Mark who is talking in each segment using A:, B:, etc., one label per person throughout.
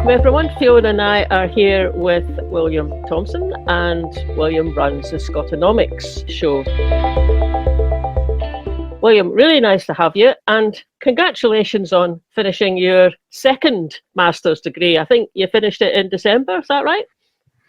A: Welcome everyone. Fiona and I are here with William Thomson, and William runs the Scotonomics show. William, really nice to have you, and congratulations on finishing your second master's degree. I think you finished it in December, is that right?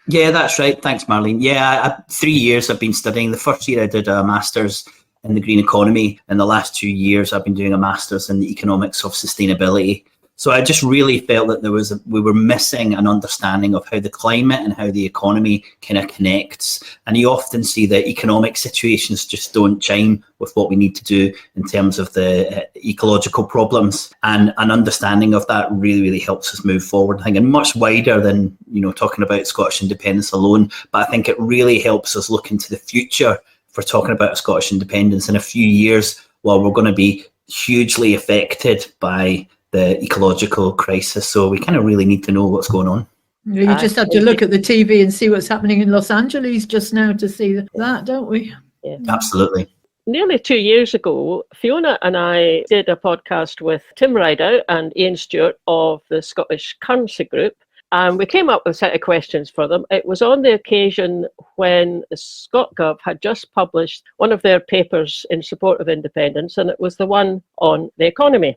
B: Yeah, that's right. Thanks, Marlene. Yeah, 3 years I've been studying. The first year I did a master's in the green economy, and the last 2 years I've been doing a master's in the economics of sustainability. So I just really felt that we were missing an understanding of how the climate and how the economy kind of connects. And you often see that economic situations just don't chime with what we need to do in terms of the ecological problems. And an understanding of that really, really helps us move forward. I think and much wider than, talking about Scottish independence alone, but I think it really helps us look into the future for talking about Scottish independence in a few years, while we're going to be hugely affected by the ecological crisis. So we kind of really need to know what's going on.
C: You just have to look at the TV and see what's happening in Los Angeles just now to see that, don't we?
A: Yeah.
B: Absolutely.
A: Nearly 2 years ago, Fiona and I did a podcast with Tim Rideout and Ian Stewart of the Scottish Currency Group, and we came up with a set of questions for them. It was on the occasion when the ScotGov had just published one of their papers in support of independence, and it was the one on the economy.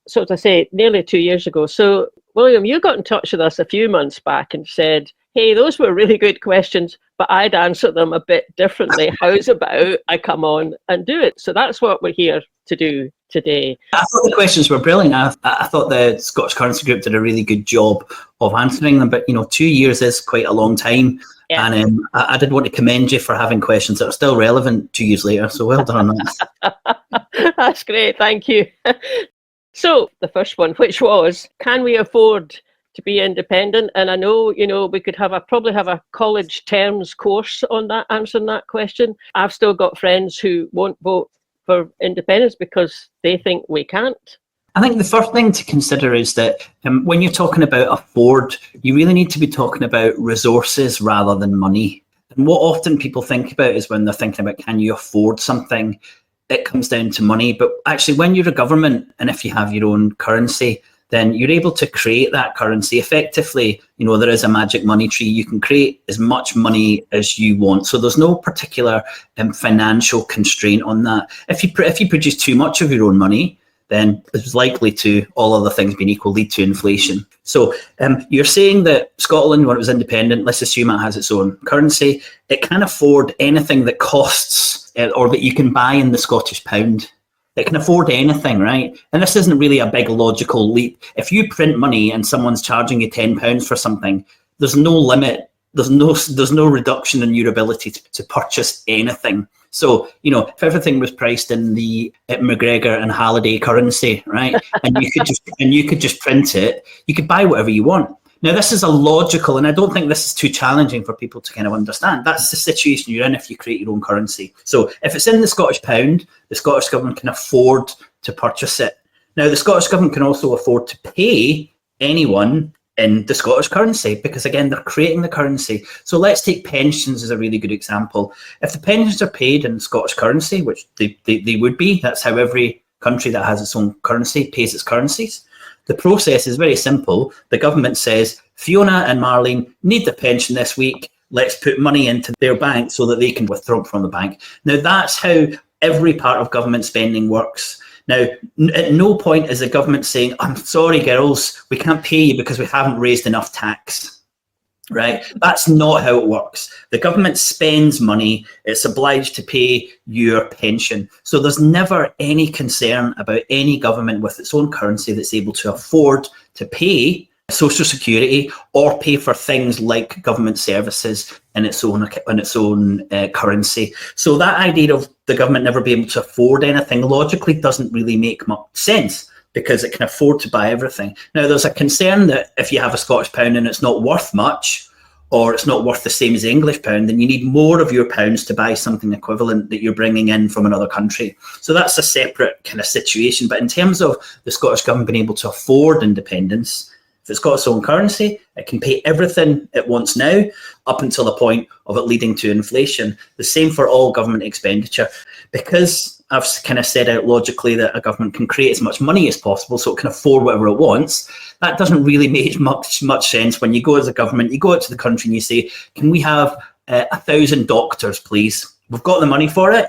A: So as I say, nearly 2 years ago. So, William, you got in touch with us a few months back and said, hey, those were really good questions, but I'd answer them a bit differently. How's about I come on and do it? So that's what we're here to do today.
B: I thought the questions were brilliant. I thought the Scottish Currency Group did a really good job of answering them. But, 2 years is quite a long time. Yeah. And I did want to commend you for having questions that are still relevant 2 years later. So well done on that.
A: That's great. Thank you. So the first one, which was, can we afford to be independent? And I know, we could probably have a college terms course on that, answering that question. I've still got friends who won't vote for independence because they think we can't.
B: I think the first thing to consider is that when you're talking about afford, you really need to be talking about resources rather than money. And what often people think about is when they're thinking about, can you afford something? It comes down to money. But actually, when you're a government and if you have your own currency, then you're able to create that currency effectively. There is a magic money tree. You can create as much money as you want. So there's no particular financial constraint on that. If you produce too much of your own money, then it's likely to, all other things being equal, lead to inflation. So you're saying that Scotland, when it was independent, let's assume it has its own currency, it can afford anything that costs or that you can buy in the Scottish pound. It can afford anything, right? And this isn't really a big logical leap. If you print money and someone's charging you £10 for something, there's no limit. There's no reduction in your ability to purchase anything. So, if everything was priced in the McGregor and Halliday currency, right, and you could just print it, you could buy whatever you want. Now, this is a logical, and I don't think this is too challenging for people to kind of understand. That's the situation you're in if you create your own currency. So if it's in the Scottish pound, the Scottish government can afford to purchase it. Now, the Scottish government can also afford to pay anyone in the Scottish currency because, again, they're creating the currency. So let's take pensions as a really good example. If the pensions are paid in Scottish currency, which they would be, that's how every country that has its own currency pays its currencies. The process is very simple. The government says, Fiona and Marlene need the pension this week. Let's put money into their bank so that they can withdraw from the bank. Now, that's how every part of government spending works. Now, at no point is the government saying, I'm sorry, girls, we can't pay you because we haven't raised enough tax. Right? That's not how it works. The government spends money, it's obliged to pay your pension. So there's never any concern about any government with its own currency that's able to afford to pay social security or pay for things like government services in its own currency. So that idea of the government never being able to afford anything logically doesn't really make much sense, because it can afford to buy everything. Now, there's a concern that if you have a Scottish pound and it's not worth much, or it's not worth the same as the English pound, then you need more of your pounds to buy something equivalent that you're bringing in from another country. So that's a separate kind of situation. But in terms of the Scottish government being able to afford independence, if it's got its own currency, it can pay everything it wants now up until the point of it leading to inflation. The same for all government expenditure. Because I've kind of said out logically that a government can create as much money as possible so it can afford whatever it wants. That doesn't really make much sense when you go as a government, you go out to the country and you say, can we have 1,000 doctors, please? We've got the money for it,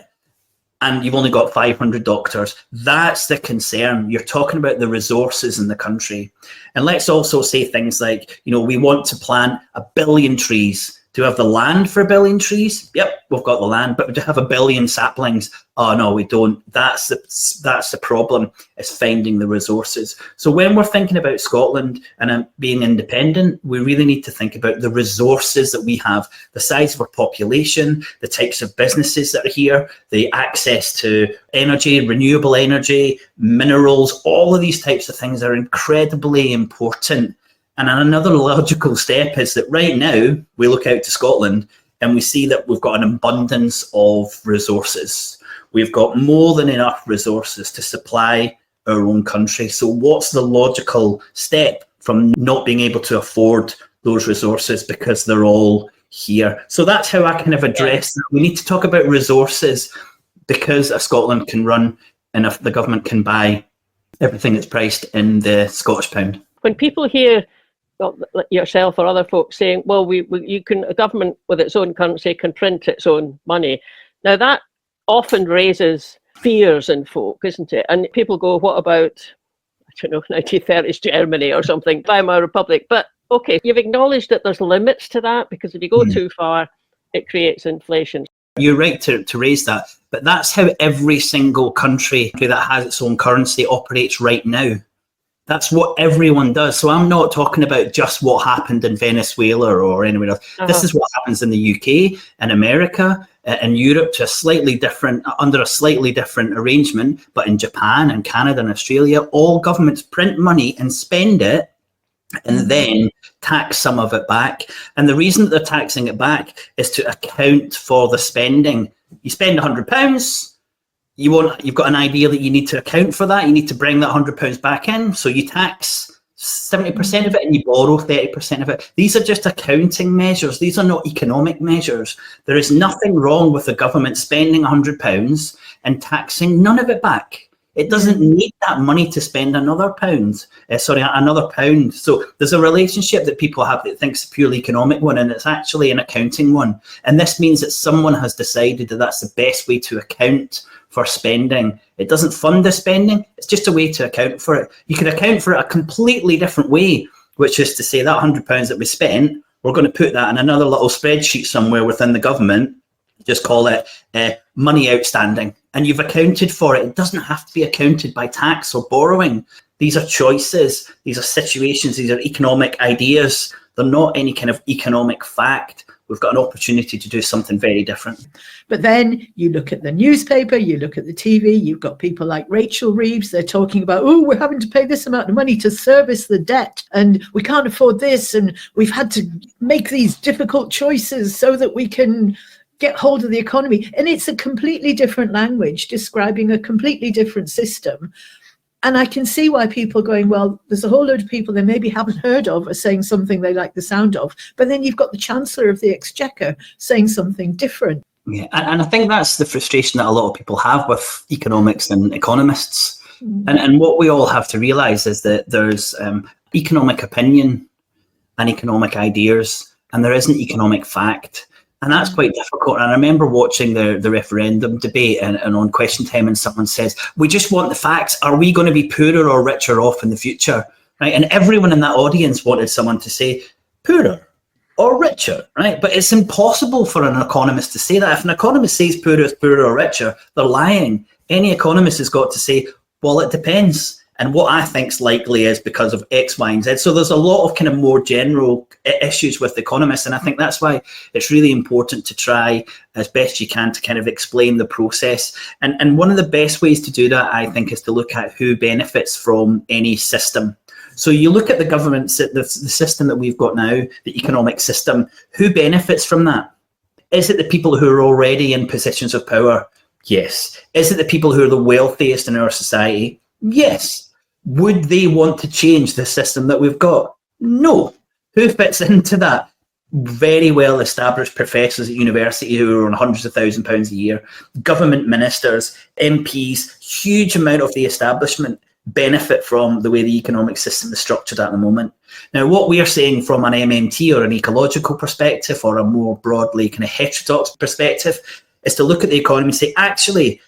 B: and you've only got 500 doctors. That's the concern. You're talking about the resources in the country. And let's also say things like, we want to plant 1 billion trees. Do we have the land for 1 billion trees? Yep, we've got the land, but we do have 1 billion saplings. Oh no, we don't. That's the problem, is finding the resources. So when we're thinking about Scotland and being independent, we really need to think about the resources that we have, the size of our population, the types of businesses that are here, the access to energy, renewable energy, minerals, all of these types of things are incredibly important. And another logical step is that right now we look out to Scotland and we see that we've got an abundance of resources. We've got more than enough resources to supply our own country. So what's the logical step from not being able to afford those resources because they're all here? So that's how I kind of address that. We need to talk about resources because Scotland can run and if the government can buy everything that's priced in the Scottish pound.
A: When people hear yourself or other folks saying, well, a government with its own currency can print its own money. Now that often raises fears in folk, isn't it? And people go, what about, 1930s Germany or something, Weimar Republic? But okay, you've acknowledged that there's limits to that, because if you go too far, it creates inflation.
B: You're right to raise that, but that's how every single country that has its own currency operates right now. That's what everyone does. So I'm not talking about just what happened in Venezuela or anywhere else. This is what happens in the UK, in America, in Europe to under a slightly different arrangement, but in Japan and Canada and Australia, all governments print money and spend it and then tax some of it back. And the reason that they're taxing it back is to account for the spending. You spend £100, you've got an idea that you need to account for that. You need to bring that £100 back in. So you tax 70% of it and you borrow 30% of it. These are just accounting measures. These are not economic measures. There is nothing wrong with the government spending £100 and taxing none of it back. It doesn't need that money to spend another pound. So there's a relationship that people have that thinks a purely economic one, and it's actually an accounting one. And this means that someone has decided that that's the best way to account for spending. It doesn't fund the spending, it's just a way to account for it. You can account for it a completely different way, which is to say that £100 that we spent, we're going to put that in another little spreadsheet somewhere within the government, just call it money outstanding. And you've accounted for it. It doesn't have to be accounted by tax or borrowing. These are choices, these are situations, these are economic ideas. They're not any kind of economic fact. We've got an opportunity to do something very different.
C: But then you look at the newspaper, you look at the TV, you've got people like Rachel Reeves, they're talking about, oh, we're having to pay this amount of money to service the debt, and we can't afford this, and we've had to make these difficult choices so that we can get hold of the economy. And it's a completely different language describing a completely different system. And I can see why people are going, well, there's a whole load of people they maybe haven't heard of are saying something they like the sound of. But then you've got the Chancellor of the Exchequer saying something different.
B: Yeah, and I think that's the frustration that a lot of people have with economics and economists. And what we all have to realise is that there's economic opinion and economic ideas, and there isn't economic fact. And that's quite difficult. And I remember watching the referendum debate and on Question Time, and someone says, we just want the facts. Are we going to be poorer or richer off in the future? Right? And everyone in that audience wanted someone to say poorer or richer, right? But it's impossible for an economist to say that. If an economist says poorer or richer, they're lying. Any economist has got to say, well, it depends. And what I think is likely is because of X, Y, and Z. So there's a lot of kind of more general issues with economists. And I think that's why it's really important to try as best you can to kind of explain the process. And one of the best ways to do that, I think, is to look at who benefits from any system. So you look at the government, the system that we've got now, the economic system, who benefits from that? Is it the people who are already in positions of power? Yes. Is it the people who are the wealthiest in our society? Yes. Would they want to change the system that we've got? No. Who fits into that? very well established professors at university who are on hundreds of £1,000s a year, government ministers, MPs, huge amount of the establishment benefit from the way the economic system is structured at the moment. Now, what we are saying from an MMT or an ecological perspective, or a more broadly kind of heterodox perspective, is to look at the economy and say, actually,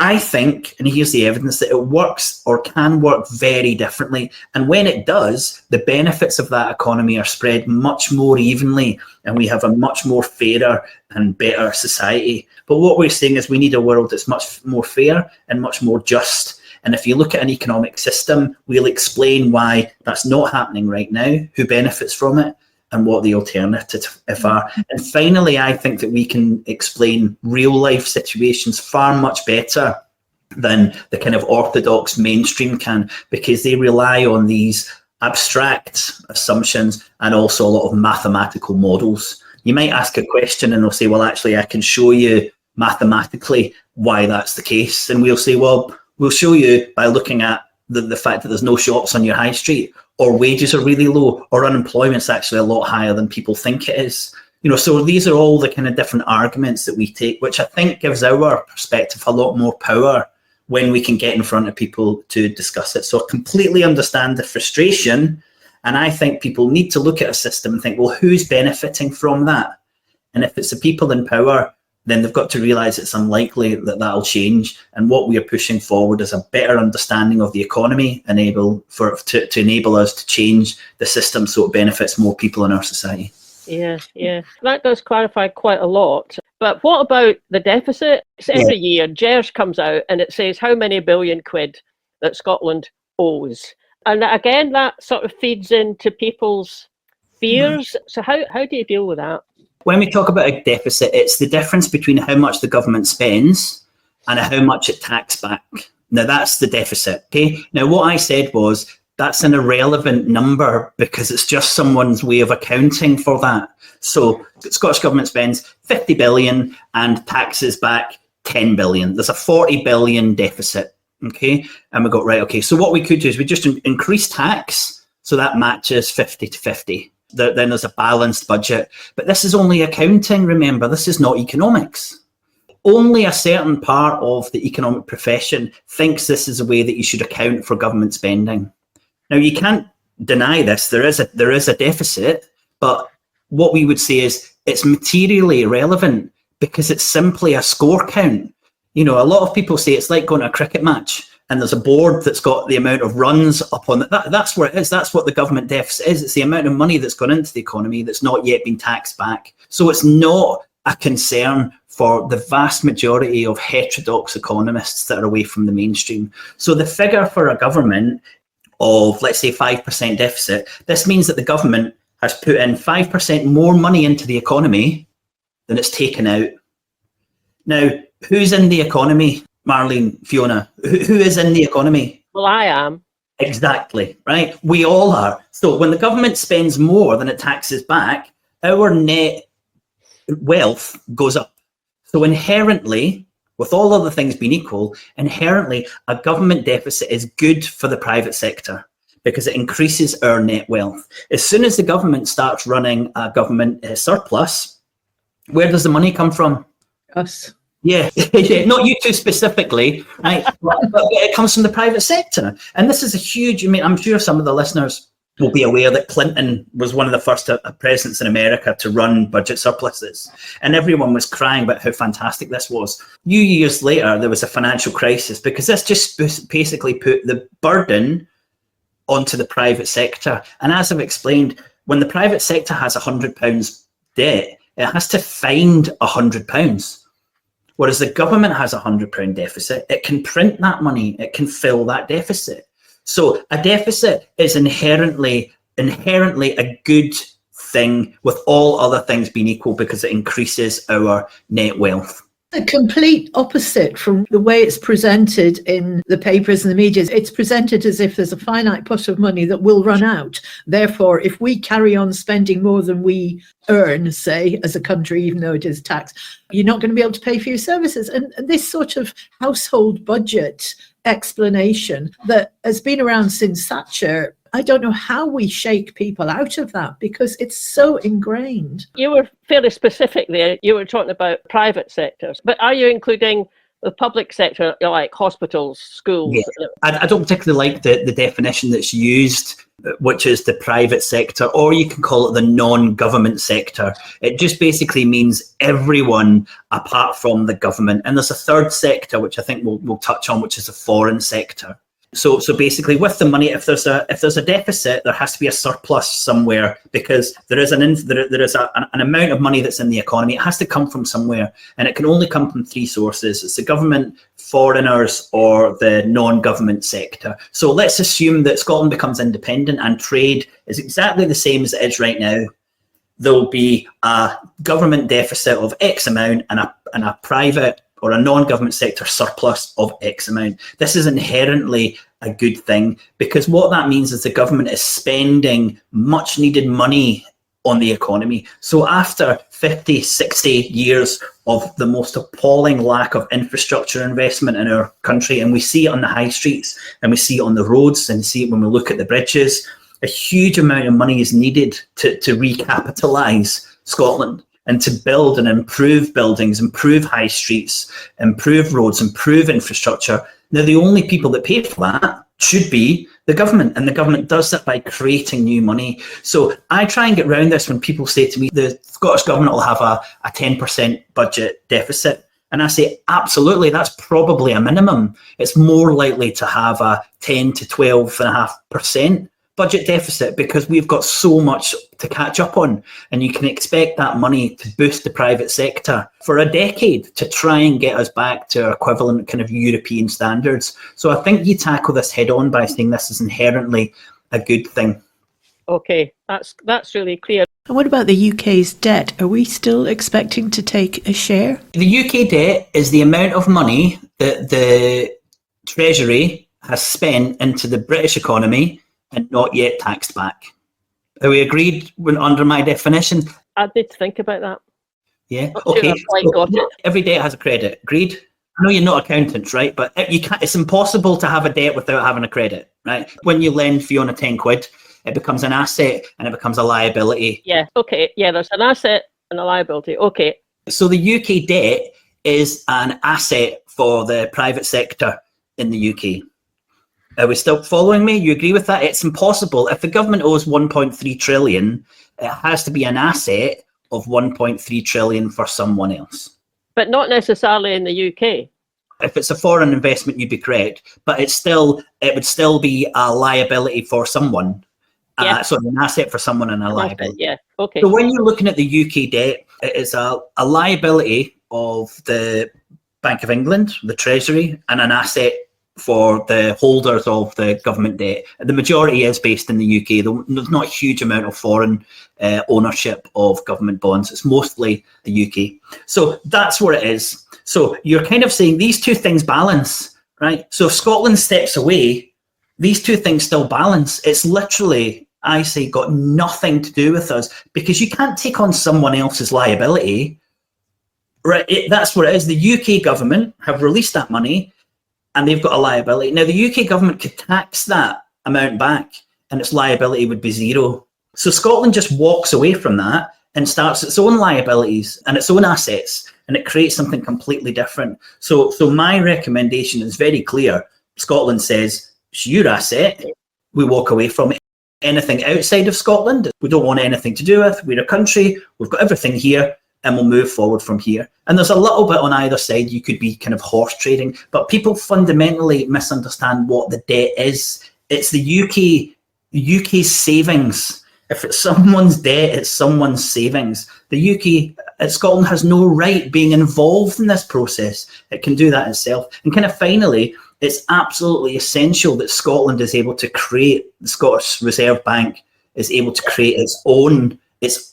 B: I think, and here's the evidence, that it works or can work very differently. And when it does, the benefits of that economy are spread much more evenly, and we have a much more fairer and better society. But what we're saying is we need a world that's much more fair and much more just. And if you look at an economic system, we'll explain why that's not happening right now, who benefits from it, and what the alternatives are. And finally, I think that we can explain real life situations far much better than the kind of orthodox mainstream can, because they rely on these abstract assumptions and also a lot of mathematical models. You might ask a question and they'll say, well, actually, I can show you mathematically why that's the case. And we'll say, well, we'll show you by looking at the fact that there's no shops on your high street, or wages are really low, or unemployment's actually a lot higher than people think it is. You know, so these are all the kind of different arguments that we take, which I think gives our perspective a lot more power when we can get in front of people to discuss it. So I completely understand the frustration, and I think people need to look at a system and think, well, who's benefiting from that? And if it's the people in power, then they've got to realise it's unlikely that that'll change. And what we are pushing forward is a better understanding of the economy, to enable us to change the system so it benefits more people in our society.
A: Yeah. That does clarify quite a lot. But what about the deficit? Every year, GERS comes out and it says how many billion quid that Scotland owes. And again, that sort of feeds into people's fears. So how do you deal with that?
B: When we talk about a deficit, it's the difference between how much the government spends and how much it taxes back. Now, that's the deficit. Okay. Now, what I said was that's an irrelevant number because it's just someone's way of accounting for that. So the Scottish government spends 50 billion and taxes back 10 billion. There's a 40 billion deficit. Okay. And we got, right, okay. So what we could do is we just increase tax so that matches 50 to 50. Then there's a balanced budget. But this is only accounting, remember, this is not economics. Only a certain part of the economic profession thinks this is a way that you should account for government spending. Now, you can't deny this. There is a deficit, but what we would say is it's materially irrelevant because it's simply a score count. You know, a lot of people say it's like going to a cricket match and there's a board that's got the amount of runs up on it. That's where it is. That's what the government deficit is. It's the amount of money that's gone into the economy that's not yet been taxed back. So it's not a concern for the vast majority of heterodox economists that are away from the mainstream. So the figure for a government of, let's say, 5% deficit, this means that the government has put in 5% more money into the economy than it's taken out. Now, who's in the economy? Marlene, Fiona, who is in the economy?
A: Well, I am.
B: Exactly, right? We all are. So when the government spends more than it taxes back, our net wealth goes up. So inherently, with all other things being equal, inherently a government deficit is good for the private sector because it increases our net wealth. As soon as the government starts running a government surplus, where does the money come from?
C: Us.
B: Yeah, not you two specifically, right? but it comes from the private sector. And this is a huge, I mean, I'm sure some of the listeners will be aware that Clinton was one of the first presidents in America to run budget surpluses. And everyone was crying about how fantastic this was. A few years later, there was a financial crisis because this just basically put the burden onto the private sector. And as I've explained, when the private sector has £100 debt, it has to find £100. Whereas the government has a £100 deficit, it can print that money, it can fill that deficit. So a deficit is inherently a good thing with all other things being equal because it increases our net wealth.
C: The complete opposite from the way it's presented in the papers and the media. It's presented as if there's a finite pot of money that will run out. Therefore, if we carry on spending more than we earn, say, as a country, even though it is taxed, you're not going to be able to pay for your services. And this sort of household budget explanation that has been around since Thatcher I don't know how we shake people out of that, because it's so ingrained.
A: You were fairly specific there. You were talking about private sectors, but are you including the public sector, like hospitals, schools?
B: Yeah. I don't particularly like the definition that's used, which is the private sector, or you can call it the non-government sector. It just basically means everyone apart from the government. And there's a third sector, which I think we'll touch on, which is the foreign sector. So basically, with the money, if there's a deficit, there has to be a surplus somewhere, because there is an amount of money that's in the economy. It has to come from somewhere, and it can only come from three sources: it's the government, foreigners, or the non-government sector. So let's assume that Scotland becomes independent and trade is exactly the same as it is right now. There'll be a government deficit of X amount and a private or a non-government sector surplus of X amount. This is inherently a good thing, because what that means is the government is spending much needed money on the economy. So after 50, 60 years of the most appalling lack of infrastructure investment in our country, and we see it on the high streets, and we see it on the roads, and see it when we look at the bridges, a huge amount of money is needed to recapitalise Scotland, and to build and improve buildings, improve high streets, improve roads, improve infrastructure. Now, the only people that pay for that should be the government, and the government does that by creating new money. So I try and get around this when people say to me, the Scottish government will have a 10% budget deficit. And I say, absolutely, that's probably a minimum. It's more likely to have a 10 to 12.5% budget deficit, because we've got so much to catch up on, and you can expect that money to boost the private sector for a decade to try and get us back to our equivalent kind of European standards. So I think you tackle this head on by saying this is inherently a good thing.
A: Okay, that's really clear.
C: And what about the UK's debt? Are we still expecting to take a share?
B: The UK debt is the amount of money that the Treasury has spent into the British economy and not yet taxed back. Are we agreed under my definition?
A: I did think about that.
B: Yeah.
A: Not
B: Okay.
A: sure I quite got it.
B: Every debt has a credit. Agreed? I know you're not accountants, right? But you can't. It's impossible to have a debt without having a credit, right? When you lend Fiona 10 quid, it becomes an asset and it becomes a liability.
A: Yeah. Okay. Yeah. There's an asset and a liability. Okay.
B: So the UK debt is an asset for the private sector in the UK. Are we still following me? You agree with that? It's impossible. If the government owes 1.3 trillion, it has to be an asset of 1.3 trillion for someone else.
A: But not necessarily in the UK.
B: If it's a foreign investment, you'd be correct, but it would still be a liability for someone.
A: Yeah.
B: So an asset for someone and a liability.
A: Yeah. Okay.
B: So when you're looking at the UK debt, it is a liability of the Bank of England, the Treasury, and an asset for the holders of the government debt. The majority is based in the UK. There's not a huge amount of foreign ownership of government bonds. It's mostly the UK. So that's what it is. So you're kind of saying these two things balance, right? So if Scotland steps away, these two things still balance. It's literally, I say, got nothing to do with us, because you can't take on someone else's liability, right? That's what it is. The UK government have released that money, and they've got a liability. Now, the UK government could tax that amount back, and its liability would be zero. So Scotland just walks away from that and starts its own liabilities and its own assets, and it creates something completely different. So my recommendation is very clear. Scotland says, it's your asset. We walk away from it. Anything outside of Scotland, we don't want anything to do with. We're a country. We've got everything here, and we'll move forward from here. And there's a little bit on either side. You could be kind of horse trading, but people fundamentally misunderstand what the debt is. It's the UK's savings. If it's someone's debt, it's someone's savings. The UK, Scotland has no right being involved in this process. It can do that itself. And kind of finally, it's absolutely essential that Scotland is able to create, the Scottish Reserve Bank is able to create its own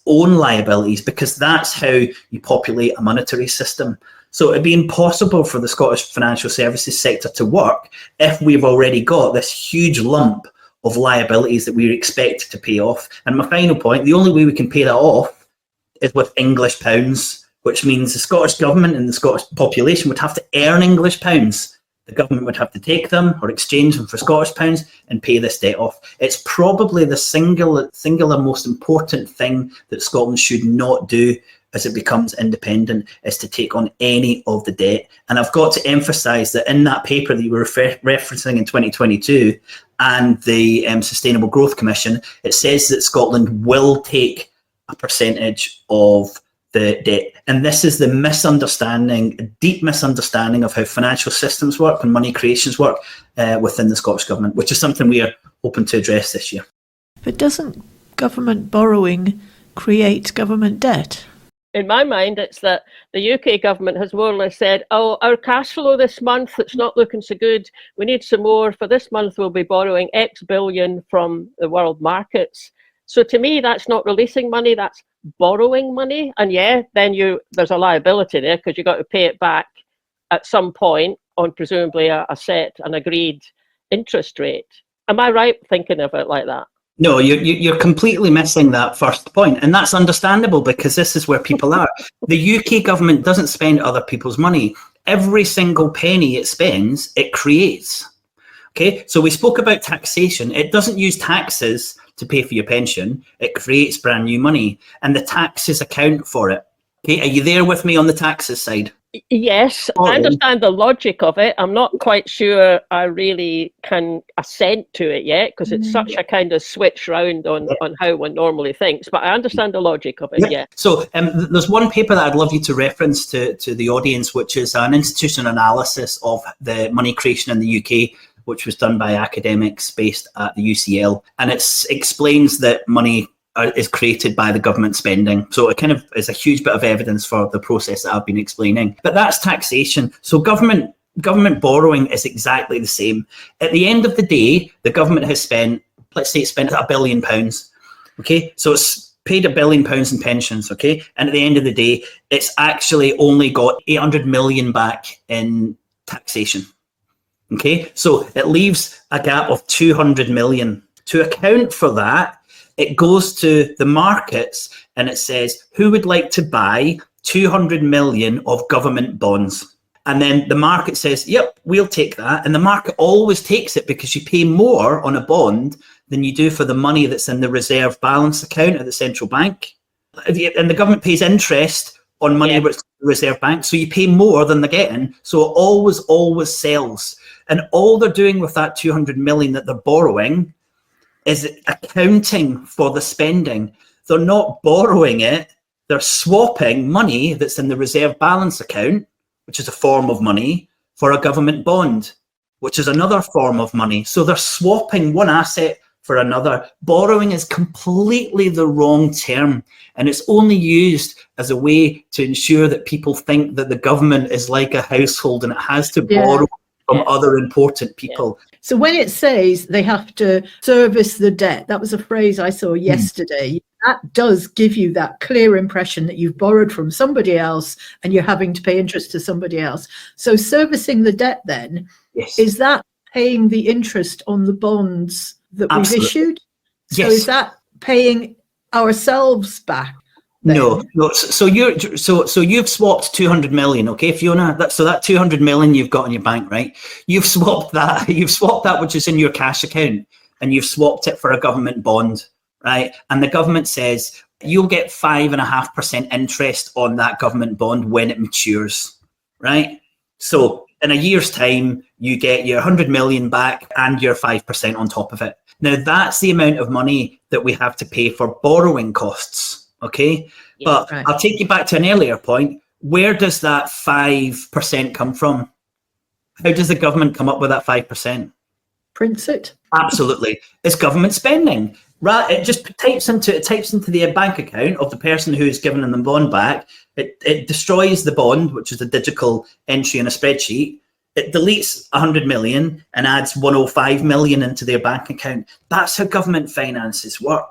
B: liabilities, because that's how you populate a monetary system. So it'd be impossible for the Scottish financial services sector to work if we've already got this huge lump of liabilities that we expect to pay off. And my final point, the only way we can pay that off is with English pounds, which means the Scottish government and the Scottish population would have to earn English pounds The government would have to take them or exchange them for Scottish pounds and pay this debt off. It's probably the singular most important thing that Scotland should not do as it becomes independent, is to take on any of the debt. And I've got to emphasise that in that paper that you were referencing in 2022 and the Sustainable Growth Commission, it says that Scotland will take a percentage of the debt. And this is the misunderstanding, a deep misunderstanding of how financial systems work and money creations work within the Scottish Government, which is something we are hoping to address this year.
C: But doesn't government borrowing create government debt?
A: In my mind, it's that the UK government has more or less said, oh, our cash flow this month, it's not looking so good. We need some more. For this month, we'll be borrowing X billion from the world markets. So to me, that's not releasing money, that's borrowing money. And yeah, then there's a liability there because you've got to pay it back at some point on presumably a set, an agreed interest rate. Am I right thinking of it like that?
B: No, you're completely missing that first point, and that's understandable because this is where people are. The UK government doesn't spend other people's money. Every single penny it spends, it creates. Okay, so we spoke about taxation. It doesn't use taxes to pay for your pension. It creates brand new money, and the taxes account for it. Okay, are you there with me on the taxes side?
A: Yes, I understand the logic of it. I'm not quite sure I really can assent to it yet because it's such a kind of switch round on how one normally thinks. But I understand the logic of it, yeah.
B: So there's one paper that I'd love you to reference to the audience, which is an institutional analysis of the money creation in the UK, which was done by academics based at the UCL. And it explains that money is created by the government spending. So it kind of is a huge bit of evidence for the process that I've been explaining. But that's taxation. So government borrowing is exactly the same. At the end of the day, the government has spent, let's say it spent £1 billion. Okay, so it's paid £1 billion in pensions. Okay, and at the end of the day, it's actually only got 800 million back in taxation. Okay, so it leaves a gap of 200 million. To account for that, it goes to the markets and it says, who would like to buy 200 million of government bonds? And then the market says, yep, we'll take that. And the market always takes it because you pay more on a bond than you do for the money that's in the reserve balance account at the central bank. And the government pays interest on money which is the reserve bank. So you pay more than they're getting. So it always sells. And all they're doing with that 200 million that they're borrowing is accounting for the spending. They're not borrowing it, they're swapping money that's in the reserve balance account, which is a form of money, for a government bond, which is another form of money. So they're swapping one asset for another. Borrowing is completely the wrong term, and it's only used as a way to ensure that people think that the government is like a household and it has to borrow from other important people.
C: So when it says they have to service the debt, that was a phrase I saw yesterday. That does give you that clear impression that you've borrowed from somebody else and you're having to pay interest to somebody else. So servicing the debt then, is that paying the interest on the bonds that we've issued? So is that paying ourselves back? Then?
B: No. So you've swapped 200 million, okay, Fiona. So that 200 million you've got in your bank, right? You've swapped that. You've swapped that which is in your cash account, and you've swapped it for a government bond, right? And the government says you'll get 5.5% interest on that government bond when it matures, right? So in a year's time, you get your 100 million back and your 5% on top of it. Now that's the amount of money that we have to pay for borrowing costs. Okay, but I'll take you back to an earlier point. Where does that 5% come from? How does the government come up with that 5%?
C: Prints it.
B: Absolutely, it's government spending. Right, it just types into the bank account of the person who is giving them the bond back. It destroys the bond, which is a digital entry in a spreadsheet. It deletes 100 million and adds 105 million into their bank account. That's how government finances work.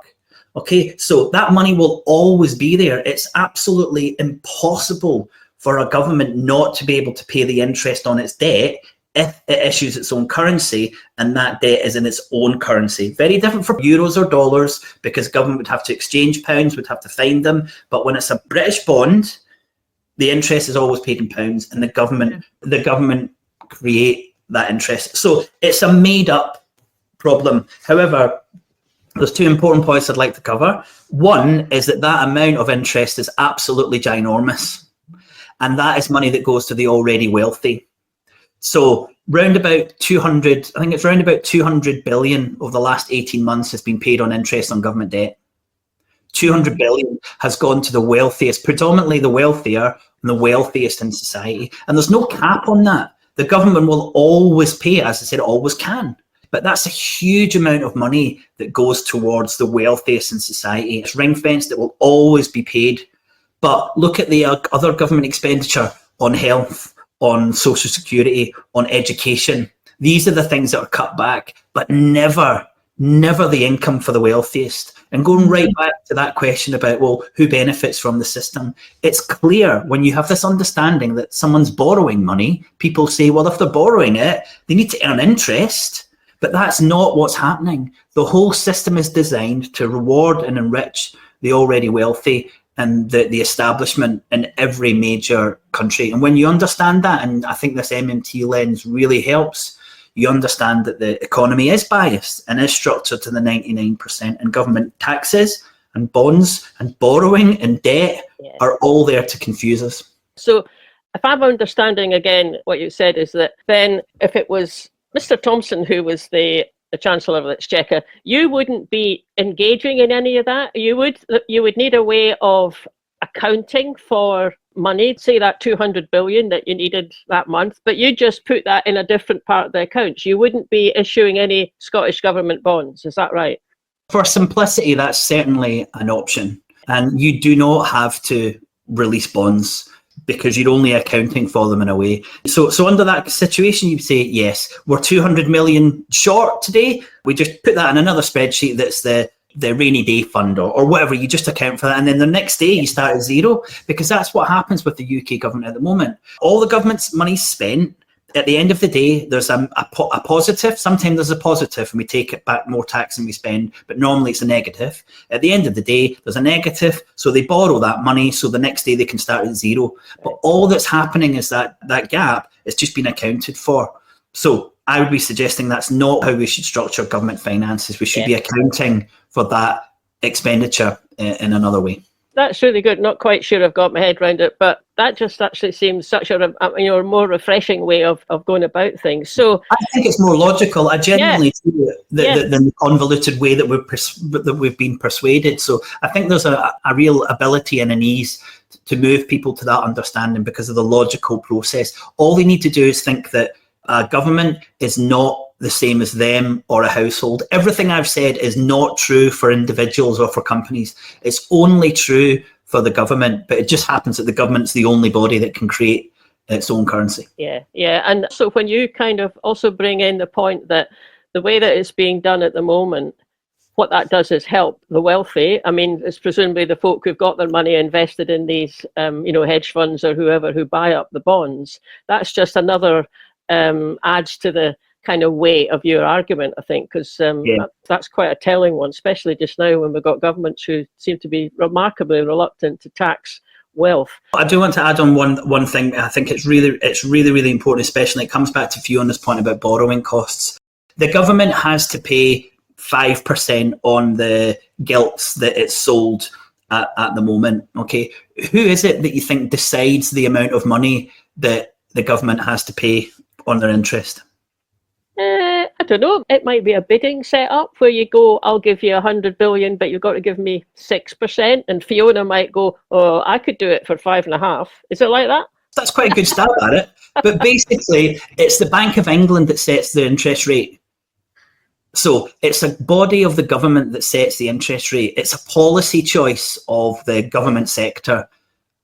B: Okay, so that money will always be there. It's absolutely impossible for a government not to be able to pay the interest on its debt if it issues its own currency and that debt is in its own currency. Very different from euros or dollars because government would have to exchange pounds, would have to find them. But when it's a British bond, the interest is always paid in pounds, and the government create that interest. So it's a made up problem. However, there's two important points I'd like to cover. One is that amount of interest is absolutely ginormous. And that is money that goes to the already wealthy. So round about 200, I think it's round about 200 billion over the last 18 months has been paid on interest on government debt. 200 billion has gone to the wealthiest, predominantly the wealthier and the wealthiest in society. And there's no cap on that. The government will always pay, as I said, always can. But that's a huge amount of money that goes towards the wealthiest in society. It's ring-fenced, it will always be paid. But look at the other government expenditure on health, on social security, on education. These are the things that are cut back, but never the income for the wealthiest. And going right back to that question about, well, who benefits from the system? It's clear when you have this understanding that someone's borrowing money, people say, well, if they're borrowing it, they need to earn interest. But that's not what's happening. The whole system is designed to reward and enrich the already wealthy and the establishment in every major country. And when you understand that, and I think this MMT lens really helps, you understand that the economy is biased and is structured to the 99%, and government taxes and bonds and borrowing and debt are all there to confuse us.
A: So if I'm understanding again what you said is that then if it was Mr. Thomson who was the Chancellor of the Exchequer, you wouldn't be engaging in any of that. You would need a way of accounting for money, say that 200 billion that you needed that month, but you just put that in a different part of the accounts. You wouldn't be issuing any Scottish Government bonds. Is that right?
B: For simplicity, that's certainly an option. And you do not have to release bonds because you're only accounting for them in a way. So under that situation, you'd say, yes, we're 200 million short today. We just put that in another spreadsheet that's the rainy day fund or whatever. You just account for that. And then the next day you start at zero, because that's what happens with the UK government at the moment. All the government's money's spent. At the end of the day, there's a positive. Sometimes there's a positive and we take it back more tax than we spend, but normally it's a negative. At the end of the day, there's a negative. So they borrow that money. So the next day they can start at zero. But all that's happening is that gap is just been accounted for. So I would be suggesting that's not how we should structure government finances. We should be accounting for that expenditure in another way.
A: That's really good. Not quite sure I've got my head around it, but that just actually seems such a more refreshing way of going about things. So
B: I think it's more logical. I genuinely do than the convoluted way that we've been persuaded. So I think there's a real ability and an ease to move people to that understanding because of the logical process. All they need to do is think that government is not the same as them or a household. Everything I've said is not true for individuals or for companies. It's only true for the government, but it just happens that the government's the only body that can create its own currency.
A: Yeah. And so when you kind of also bring in the point that the way that it's being done at the moment, what that does is help the wealthy. I mean, it's presumably the folk who've got their money invested in these, hedge funds or whoever who buy up the bonds. That's just another adds to the kind of weight of your argument, I think, because that's quite a telling one, especially just now when we've got governments who seem to be remarkably reluctant to tax wealth.
B: I do want to add on one thing. I think it's really important, especially it comes back to Fiona's point about borrowing costs. The government has to pay 5% on the gilts that it's sold at the moment. Okay, who is it that you think decides the amount of money that the government has to pay on their interest?
A: I don't know. It might be a bidding setup where you go, I'll give you 100 billion, but you've got to give me 6%. And Fiona might go, oh, I could do it for 5.5%. Is it like that?
B: That's quite a good stab at it. But basically, it's the Bank of England that sets the interest rate. So it's a body of the government that sets the interest rate. It's a policy choice of the government sector,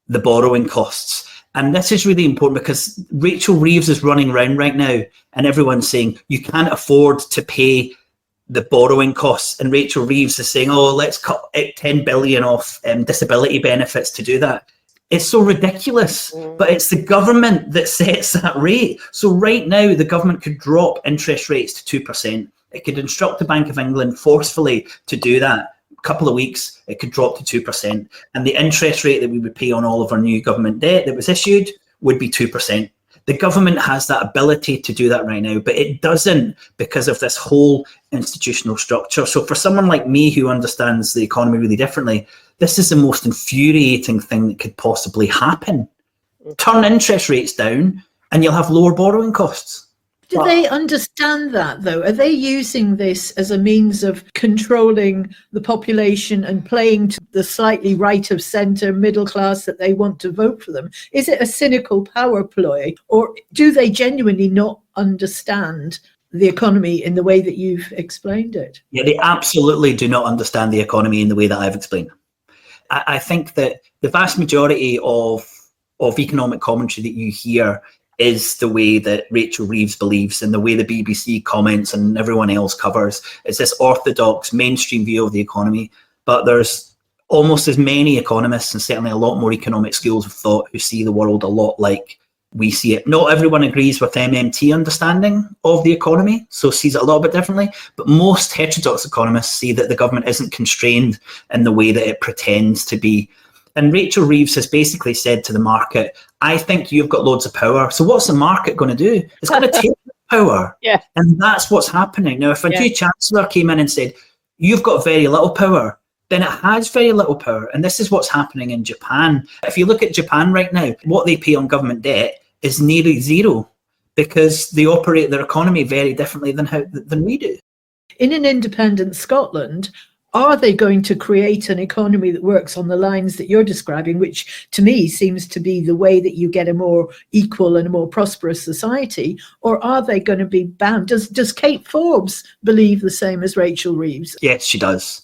B: the borrowing costs. And this is really important because Rachel Reeves is running around right now and everyone's saying you can't afford to pay the borrowing costs. And Rachel Reeves is saying, oh, let's cut 10 billion off disability benefits to do that. It's so ridiculous, but it's the government that sets that rate. So right now, the government could drop interest rates to 2%. It could instruct the Bank of England forcefully to do that. Couple of weeks, it could drop to 2%. And the interest rate that we would pay on all of our new government debt that was issued would be 2%. The government has that ability to do that right now, but it doesn't because of this whole institutional structure. So for someone like me who understands the economy really differently, this is the most infuriating thing that could possibly happen. Turn interest rates down and you'll have lower borrowing costs.
C: Do they understand that, though? Are they using this as a means of controlling the population and playing to the slightly right of centre middle class that they want to vote for them? Is it a cynical power ploy, or do they genuinely not understand the economy in the way that you've explained it?
B: Yeah, they absolutely do not understand the economy in the way that I've explained. I think that the vast majority of economic commentary that you hear is the way that Rachel Reeves believes, and the way the BBC comments and everyone else covers. It's this orthodox mainstream view of the economy, but there's almost as many economists and certainly a lot more economic schools of thought who see the world a lot like we see it. Not everyone agrees with MMT understanding of the economy, so sees it a little bit differently, but most heterodox economists see that the government isn't constrained in the way that it pretends to be. And Rachel Reeves has basically said to the market, I think you've got loads of power. So what's the market going to do? It's going to take power.
A: Yeah.
B: And that's what's happening. Now, if a new chancellor came in and said, you've got very little power, then it has very little power. And this is what's happening in Japan. If you look at Japan right now, what they pay on government debt is nearly zero because they operate their economy very differently than we do.
C: In an independent Scotland, are they going to create an economy that works on the lines that you're describing, which to me seems to be the way that you get a more equal and a more prosperous society? Or are they going to be bound? Does Kate Forbes believe the same as Rachel Reeves?
B: Yes, she does.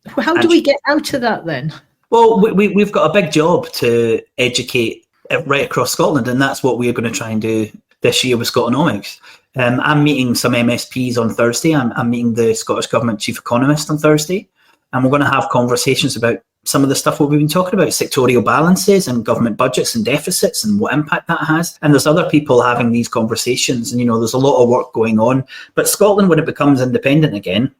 C: How do we get out of that then?
B: Well, we've got a big job to educate right across Scotland, and that's what we're going to try and do this year with Scotonomics. I'm meeting some MSPs on Thursday. I'm meeting the Scottish Government Chief Economist on Thursday, and we're going to have conversations about some of the stuff what we've been talking about, sectorial balances and government budgets and deficits and what impact that has. And there's other people having these conversations, and there's a lot of work going on. But Scotland, when it becomes independent again,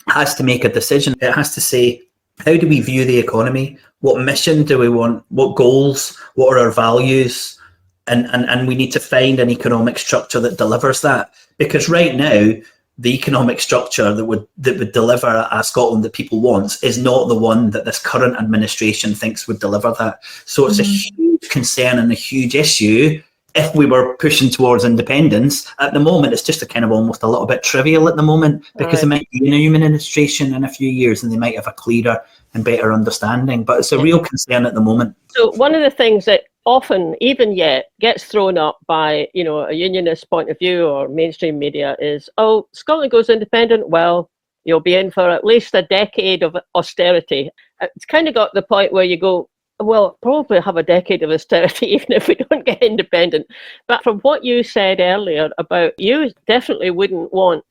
B: has to make a decision. It has to say, how do we view the economy? What mission do we want? What goals? What are our values? And we need to find an economic structure that delivers that. Because right now, the economic structure that would deliver a Scotland that people want is not the one that this current administration thinks would deliver that. So it's a huge concern and a huge issue if we were pushing towards independence. At the moment, it's just a kind of almost a little bit trivial at the moment, because it might be a new administration in a few years and they might have a clearer and better understanding. But it's a real concern at the moment. So
A: one of the things that often, even yet, gets thrown up by, a unionist point of view or mainstream media is, oh, Scotland goes independent, well, you'll be in for at least a decade of austerity. It's kind of got the point where you go, well, probably have a decade of austerity even if we don't get independent. But from what you said earlier about, you definitely wouldn't want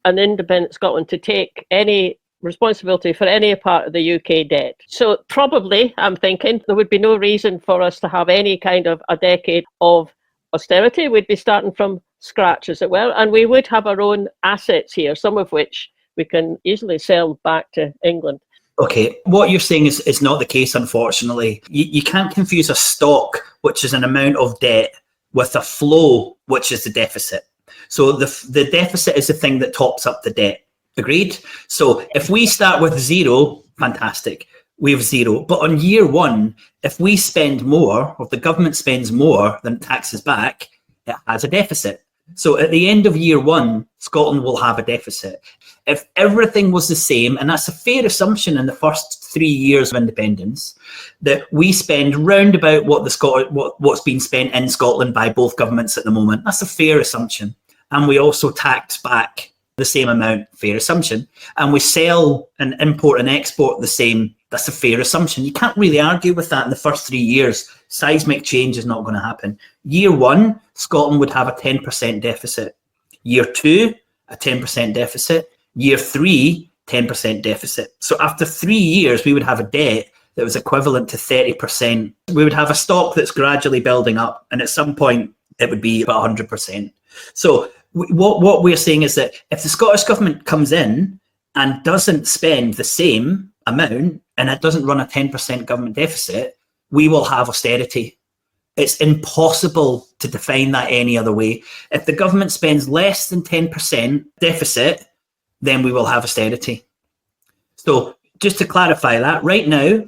A: an independent Scotland to take any responsibility for any part of the UK debt. So probably, I'm thinking, there would be no reason for us to have any kind of a decade of austerity. We'd be starting from scratch, as it were, and we would have our own assets here, some of which we can easily sell back to England.
B: Okay, what you're saying is not the case, unfortunately. You can't confuse a stock, which is an amount of debt, with a flow, which is the deficit. So the deficit is the thing that tops up the debt. Agreed? So if we start with zero, fantastic, we have zero. But on year one, if we spend more, or if the government spends more than it taxes back, it has a deficit. So at the end of year one, Scotland will have a deficit. If everything was the same, and that's a fair assumption in the first 3 years of independence, that we spend round about what's being spent in Scotland by both governments at the moment, that's a fair assumption. And we also tax back the same amount, fair assumption. And we sell and import and export the same, that's a fair assumption. You can't really argue with that in the first 3 years. Seismic change is not going to happen. Year one, Scotland would have a 10% deficit. Year two, a 10% deficit. Year three, 10% deficit. So after 3 years, we would have a debt that was equivalent to 30%. We would have a stock that's gradually building up, and at some point, it would be about 100%. So what we're saying is that if the Scottish Government comes in and doesn't spend the same amount, and it doesn't run a 10% government deficit, we will have austerity. It's impossible to define that any other way. If the government spends less than 10% deficit, then we will have austerity. So just to clarify that, right now,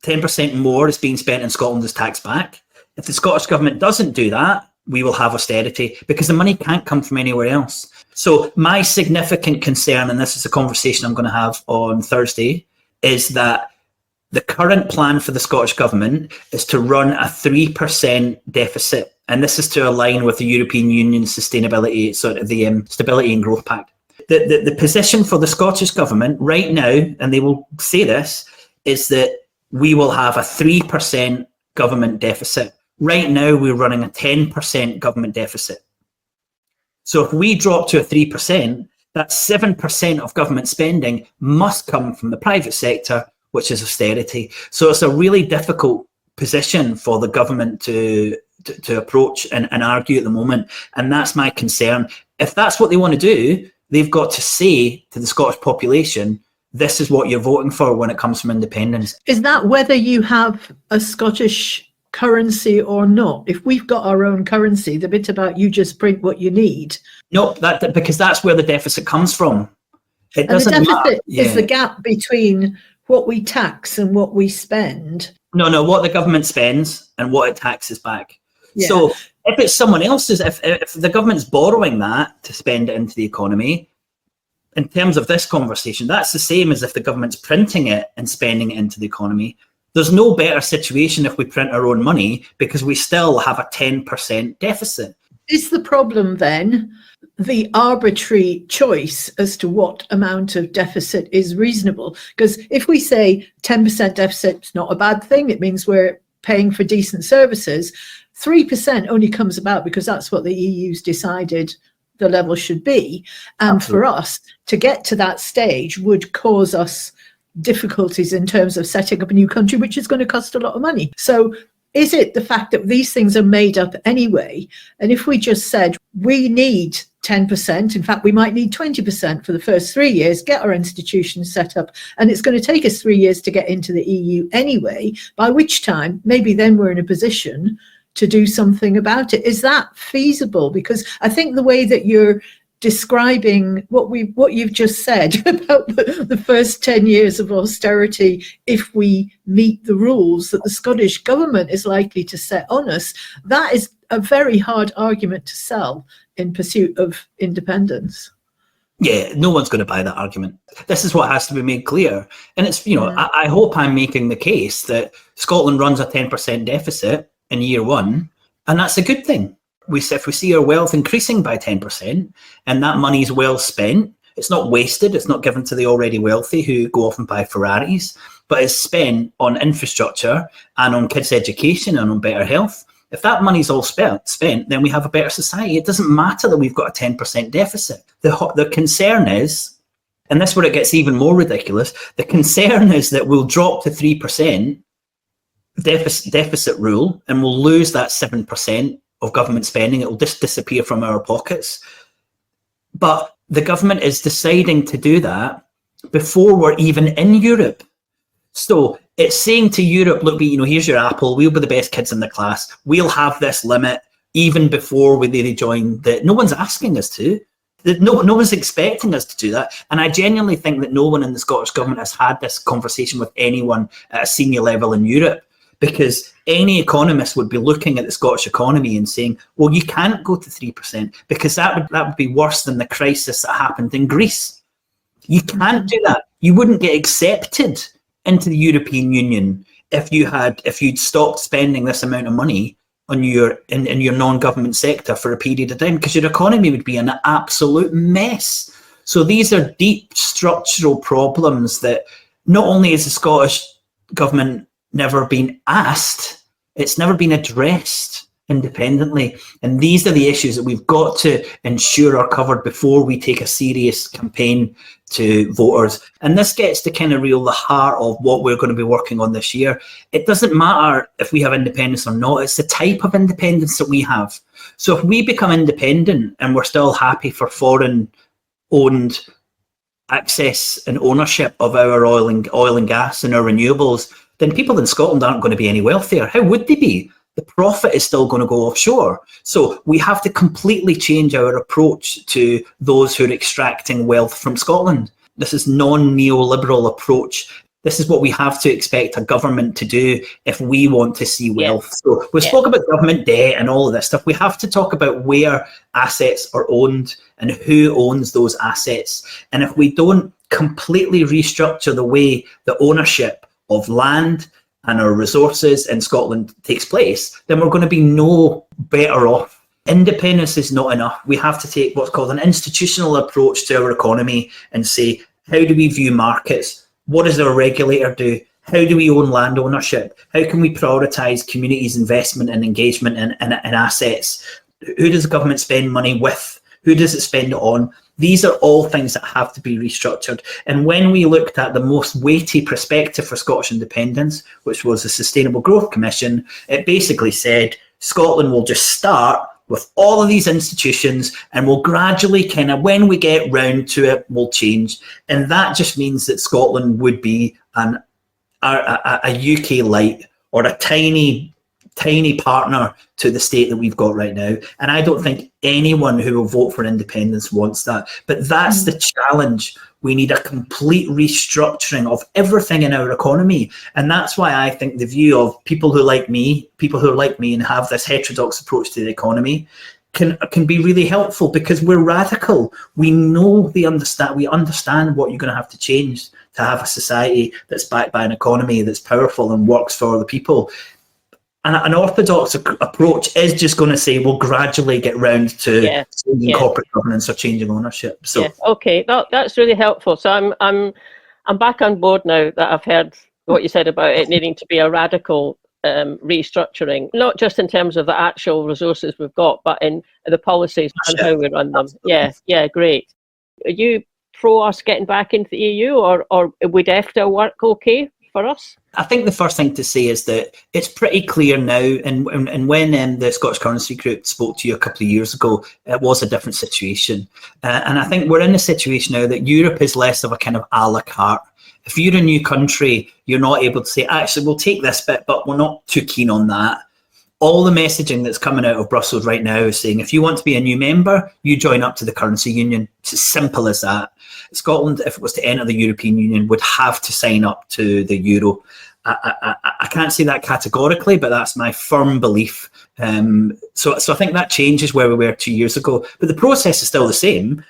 B: 10% more is being spent in Scotland as tax back. If the Scottish Government doesn't do that, we will have austerity because the money can't come from anywhere else. So my significant concern, and this is a conversation I'm going to have on Thursday, is that the current plan for the Scottish Government is to run a 3% deficit. And this is to align with the European Union sustainability, sort of the Stability and Growth Pact. The position for the Scottish Government right now, and they will say this, is that we will have a 3% government deficit. Right now, we're running a 10% government deficit. So if we drop to a 3%, that 7% of government spending must come from the private sector, which is austerity. So it's a really difficult position for the government to approach and argue at the moment. And that's my concern. If that's what they want to do, they've got to say to the Scottish population, this is what you're voting for when it comes from independence.
C: Is that whether you have a Scottish currency or not? If we've got our own currency, the bit about you just print what you need.
B: No, because that's where the deficit comes from. It doesn't matter.
C: The deficit is the gap between what we tax and what we spend.
B: No, what the government spends and what it taxes back.
C: Yeah.
B: So if it's someone else's, if the government's borrowing that to spend it into the economy, in terms of this conversation, that's the same as if the government's printing it and spending it into the economy. There's no better situation if we print our own money because we still have a 10% deficit.
C: Is the problem then the arbitrary choice as to what amount of deficit is reasonable? Because if we say 10% deficit is not a bad thing, it means we're paying for decent services. 3% only comes about because that's what the EU's decided the level should be. And
B: Absolutely.
C: For us to get to that stage would cause us difficulties in terms of setting up a new country, which is going to cost a lot of money. So is it the fact that these things are made up anyway? And if we just said we need 10%, in fact, we might need 20% for the first 3 years, get our institutions set up, and it's going to take us 3 years to get into the EU anyway, by which time maybe then we're in a position to do something about it. Is that feasible? Because I think the way that you're describing what you've just said about the first 10 years of austerity, if we meet the rules that the Scottish Government is likely to set on us, that is a very hard argument to sell in pursuit of independence.
B: Yeah, no one's going to buy that argument. This is what has to be made clear. And it's, I hope I'm making the case that Scotland runs a 10% deficit in year one, and that's a good thing. If we see our wealth increasing by 10% and that money is well spent, it's not wasted, it's not given to the already wealthy who go off and buy Ferraris, but it's spent on infrastructure and on kids' education and on better health. If that money's all spent, then we have a better society. It doesn't matter that we've got a 10% deficit. The concern is, and this is where it gets even more ridiculous, the concern is that we'll drop to 3% deficit rule and we'll lose that 7% of government spending. It will just disappear from our pockets. But the government is deciding to do that before we're even in Europe. So it's saying to Europe, look, here's your apple. We'll be the best kids in the class. We'll have this limit even before they join. No one's asking us to. No one's expecting us to do that. And I genuinely think that no one in the Scottish Government has had this conversation with anyone at a senior level in Europe. Because any economist would be looking at the Scottish economy and saying, well, you can't go to 3% because that would be worse than the crisis that happened in Greece. You can't do that. You wouldn't get accepted into the European Union if you'd stopped spending this amount of money on in your non-government sector for a period of time, because your economy would be an absolute mess. So these are deep structural problems that not only is the Scottish Government never been asked, it's never been addressed independently. And these are the issues that we've got to ensure are covered before we take a serious campaign to voters. And this gets to kind of the heart of what we're going to be working on this year. It doesn't matter if we have independence or not, it's the type of independence that we have. So if we become independent and we're still happy for foreign-owned access and ownership of our oil and gas and our renewables, then people in Scotland aren't going to be any wealthier. How would they be? the profit is still going to go offshore. So we have to completely change our approach to those who are extracting wealth from Scotland. This is non-neoliberal approach. This is what we have to expect a government to do if we want to see wealth. So we spoke about government debt and all of this stuff. We have to talk about where assets are owned and who owns those assets. And if we don't completely restructure the way the ownership of land and our resources in Scotland takes place, then we're going to be no better off. Independence is not enough. We have to take what's called an institutional approach to our economy and say, how do we view markets? What does our regulator do? How do we own land ownership? How can we prioritise communities' investment and engagement in assets? Who does the government spend money with? Who does it spend it on? These are all things that have to be restructured. And when we looked at the most weighty perspective for Scottish independence, which was the Sustainable Growth Commission, it basically said Scotland will just start with all of these institutions and we'll gradually kind of, when we get round to it, we'll change. And that just means that Scotland would be a UK light or a tiny partner to the state that we've got right now. And I don't think anyone who will vote for independence wants that. But that's the challenge. We need a complete restructuring of everything in our economy. And that's why I think the view of people who are like me and have this heterodox approach to the economy can be really helpful, because we're radical. We know we understand what you're going to have to change to have a society that's backed by an economy that's powerful and works for the people. And an orthodox approach is just going to say we'll gradually get round to changing corporate governance or changing ownership. So
A: okay, that's really helpful. So I'm back on board now that I've heard what you said about it needing to be a radical restructuring, not just in terms of the actual resources we've got, but in the policies and how we run them. Yeah, great. Are you pro us getting back into the EU, or would EFTA work okay for us?
B: I think the first thing to say is that it's pretty clear now, and when the Scottish Currency Group spoke to you a couple of years ago, it was a different situation. And I think we're in a situation now that Europe is less of a kind of a la carte. If you're a new country, you're not able to say, actually, we'll take this bit, but we're not too keen on that. All the messaging that's coming out of Brussels right now is saying, if you want to be a new member, you join up to the currency union. It's as simple as that. Scotland, if it was to enter the European Union, would have to sign up to the euro. I can't say that categorically, but that's my firm belief. So I think that changes where we were 2 years ago. But the process is still the same.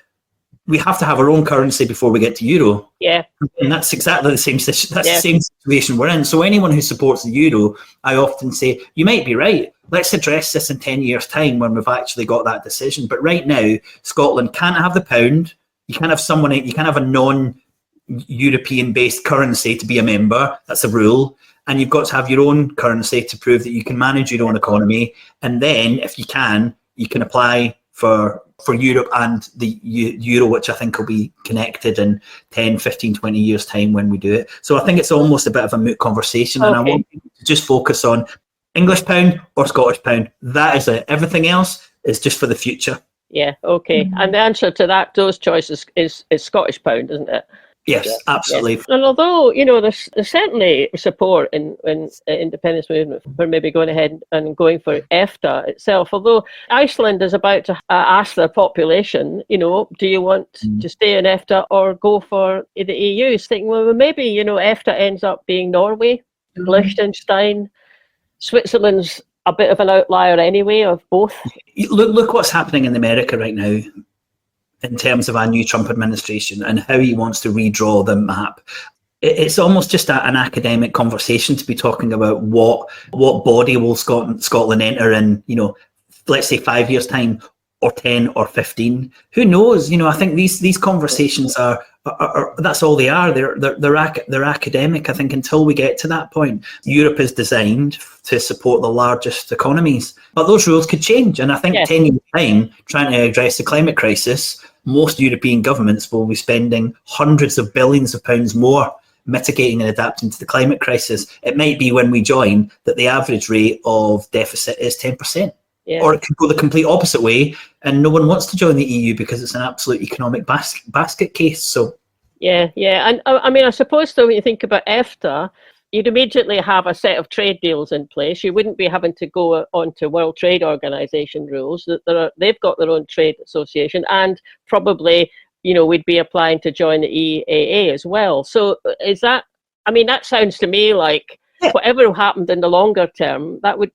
B: We have to have our own currency before we get to euro.
A: Yeah.
B: And that's exactly the same. That's the same situation we're in. So anyone who supports the euro, I often say, you might be right. Let's address this in 10 years' time when we've actually got that decision. But right now, Scotland can't have the pound. You can't have a non-European based currency to be a member. That's a rule. And you've got to have your own currency to prove that you can manage your own economy. And then if you can apply for Europe and the euro, which I think will be connected in 10, 15, 20 years' time when we do it. So I think it's almost a bit of a moot conversation. And I want people to just focus on English pound or Scottish pound. That is it. Everything else is just for the future.
A: Yeah, okay. And the answer to those choices is Scottish pound, isn't it?
B: Yes, absolutely.
A: Yes. And although, there's certainly support in independence movement for maybe going ahead and going for EFTA itself, although Iceland is about to ask their population, do you want to stay in EFTA or go for the EU? It's thinking, well, maybe, EFTA ends up being Norway, Liechtenstein, Switzerland's a bit of an outlier anyway of both.
B: Look what's happening in America right now in terms of our new Trump administration and how he wants to redraw the map. It's almost just an academic conversation to be talking about what body will Scotland enter in, let's say 5 years' time, or 10 or 15. Who knows? I think these conversations are that's all they are. They're academic. I think until we get to that point, Europe is designed to support the largest economies. But those rules could change. And I think 10 years' time, trying to address the climate crisis, most European governments will be spending hundreds of billions of pounds more mitigating and adapting to the climate crisis. It might be when we join that the average rate of deficit is 10%. Yeah. Or it could go the complete opposite way, and no one wants to join the EU because it's an absolute economic basket case. So,
A: yeah, and I mean, I suppose though, when you think about EFTA, you'd immediately have a set of trade deals in place. You wouldn't be having to go on to World Trade Organization rules. They've got their own trade association, and probably, we'd be applying to join the EAA as well. So that sounds to me like whatever happened in the longer term, that would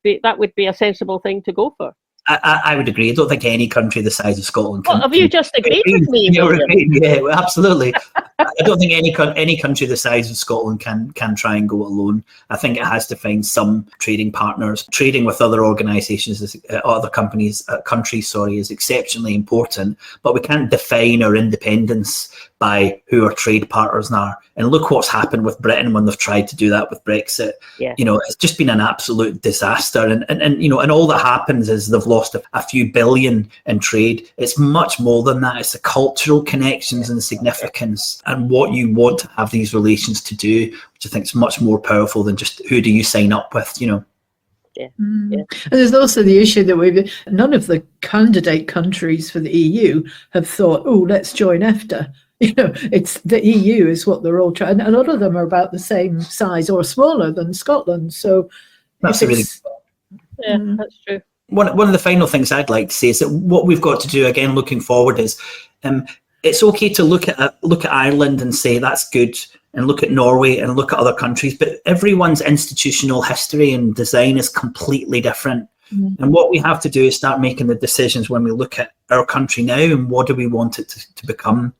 A: be a sensible thing to go for.
B: I would agree. I don't think any country the size of Scotland can.
A: Have you just agreed with me?
B: Yeah, absolutely. I don't think any country the size of Scotland can try and go alone. I think it has to find some trading partners. Trading with other organisations, other countries, is exceptionally important. But we can't define our independence by who our trade partners are. And look what's happened with Britain when they've tried to do that with Brexit.
A: Yeah.
B: It's just been an absolute disaster. And all that happens is they've lost a few billion in trade. It's much more than that. It's the cultural connections and significance and what you want to have these relations to do, which I think is much more powerful than just who do you sign up with,
A: Yeah.
C: And there's also the issue that none of the candidate countries for the EU have thought, let's join EFTA. It's the EU is what they're all trying. A lot of them are about the same size or smaller than Scotland. So
B: that's
A: that's true.
B: One of the final things I'd like to say is that what we've got to do, again, looking forward, is it's okay to look at Ireland and say that's good, and look at Norway and look at other countries, but everyone's institutional history and design is completely different. And what we have to do is start making the decisions when we look at our country now and what do we want it to become.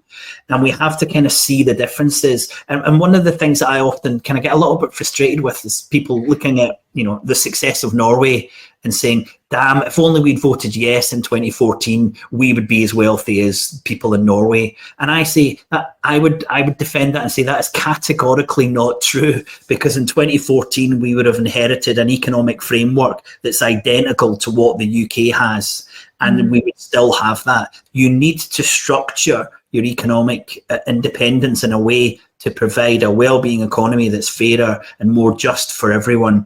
B: And we have to kind of see the differences. And one of the things that I often kind of get a little bit frustrated with is people looking at, the success of Norway and saying, damn, if only we'd voted yes in 2014, we would be as wealthy as people in Norway. And I say that I would defend that and say that is categorically not true, because in 2014, we would have inherited an economic framework that's identical to what the UK has. And we would still have that. You need to structure your economic independence in a way to provide a well-being economy that's fairer and more just for everyone.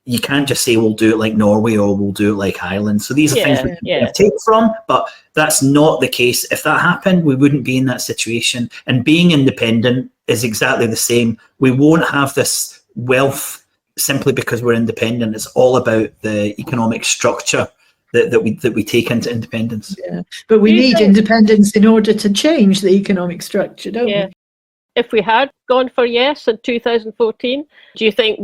B: You can't just say we'll do it like Norway or we'll do it like Ireland. So these are things we can take from, but that's not the case. If that happened, we wouldn't be in that situation. And being independent is exactly the same. We won't have this wealth simply because we're independent. It's all about the economic structure that we take into independence.
C: Yeah, but we need independence in order to change the economic structure, don't we?
A: If we had gone for yes in 2014, do you think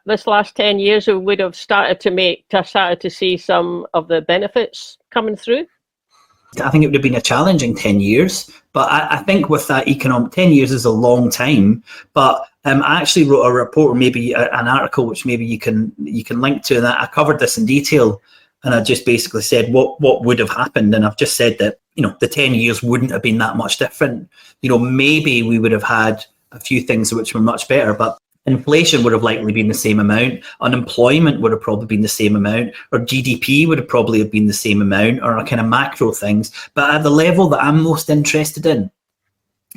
A: this last 10 years we would have started to see some of the benefits coming through?
B: I think it would have been a challenging 10 years, but I think with that 10 years is a long time. But I actually wrote a report, or maybe an article, which maybe you can link to, and I covered this in detail. And I just basically said what would have happened. And I've just said that, the 10 years wouldn't have been that much different. Maybe we would have had a few things which were much better, but inflation would have likely been the same amount. Unemployment would have probably been the same amount, or GDP would have probably have been the same amount, or kind of macro things. But at the level that I'm most interested in,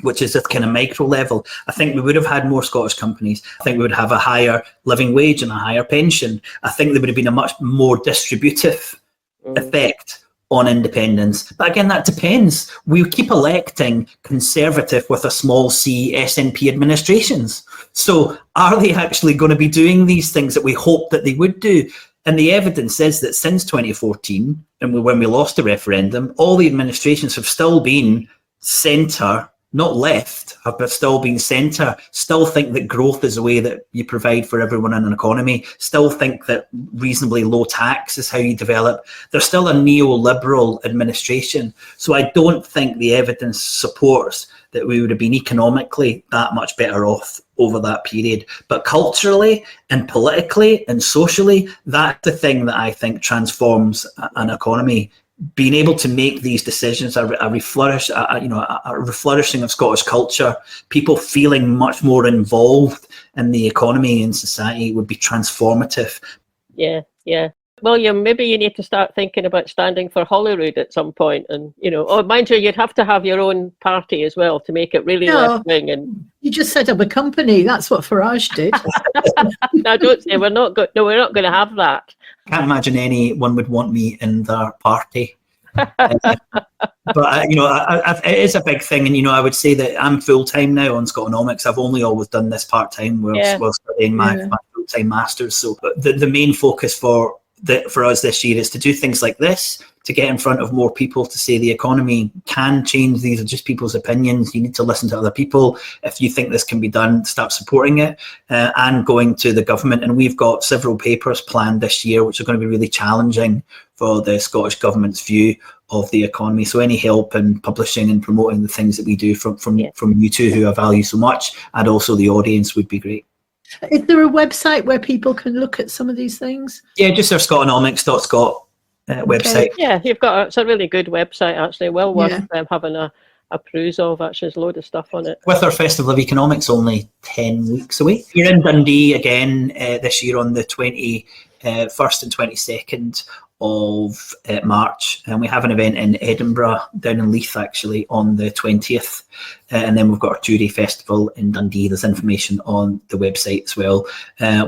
B: which is at kind of micro level, I think we would have had more Scottish companies. I think we would have a higher living wage and a higher pension. I think there would have been a much more distributive effect on independence. But again, that depends. We keep electing Conservative with a small c SNP administrations. So are they actually going to be doing these things that we hope that they would do? And the evidence is that since 2014, and when we lost the referendum, all the administrations have still been centre, not left, but still been centre, still think that growth is a way that you provide for everyone in an economy, still think that reasonably low tax is how you develop. There's still a neoliberal administration. So I don't think the evidence supports that we would have been economically that much better off over that period. But culturally and politically and socially, that's the thing that I think transforms an economy. Being able to make these decisions, a reflourishing of Scottish culture, people feeling much more involved in the economy and society would be transformative.
A: Yeah. William, maybe you need to start thinking about standing for Holyrood at some point, and mind you, you'd have to have your own party as well to make it really left wing. And
C: you just set up a company. That's what Farage did.
A: No, don't say we're not going. No, we're not going to have that.
B: Can't imagine anyone would want me in their party. But it is a big thing, and I would say that I'm full time now on Scotonomics. I've only always done this part time, whilst studying my full-time master's. So the main focus for us this year is to do things like this, to get in front of more people, to say the economy can change. These are just people's opinions. You need to listen to other people. If you think this can be done, start supporting it, and going to the government. And we've got several papers planned this year, which are going to be really challenging for the Scottish Government's view of the economy. So any help in publishing and promoting the things that we do from you two, who I value so much, and also the audience, would be great.
C: Is there a website where people can look at some of these things?
B: Yeah, just our Scotonomics.scot website.
A: Yeah, it's a really good website, actually. Well worth having a peruse of. Actually, there's a load of stuff on it.
B: With our Festival of Economics only 10 weeks away. You're in Dundee again this year on the 21st and 22nd of March, and we have an event in Edinburgh, down in Leith actually, on the 20th, and then we've got our 2-day festival in Dundee. There's information on the website as well.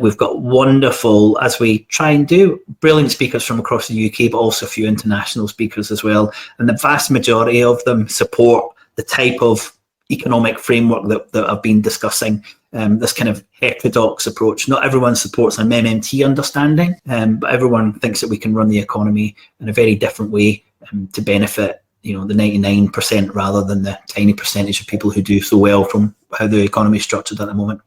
B: We've got wonderful, as we try and do, brilliant speakers from across the UK, but also a few international speakers as well, and the vast majority of them support the type of economic framework that I've been discussing, this kind of heterodox approach. Not everyone supports an MMT understanding, but everyone thinks that we can run the economy in a very different way to benefit, the 99% rather than the tiny percentage of people who do so well from how the economy is structured at the moment.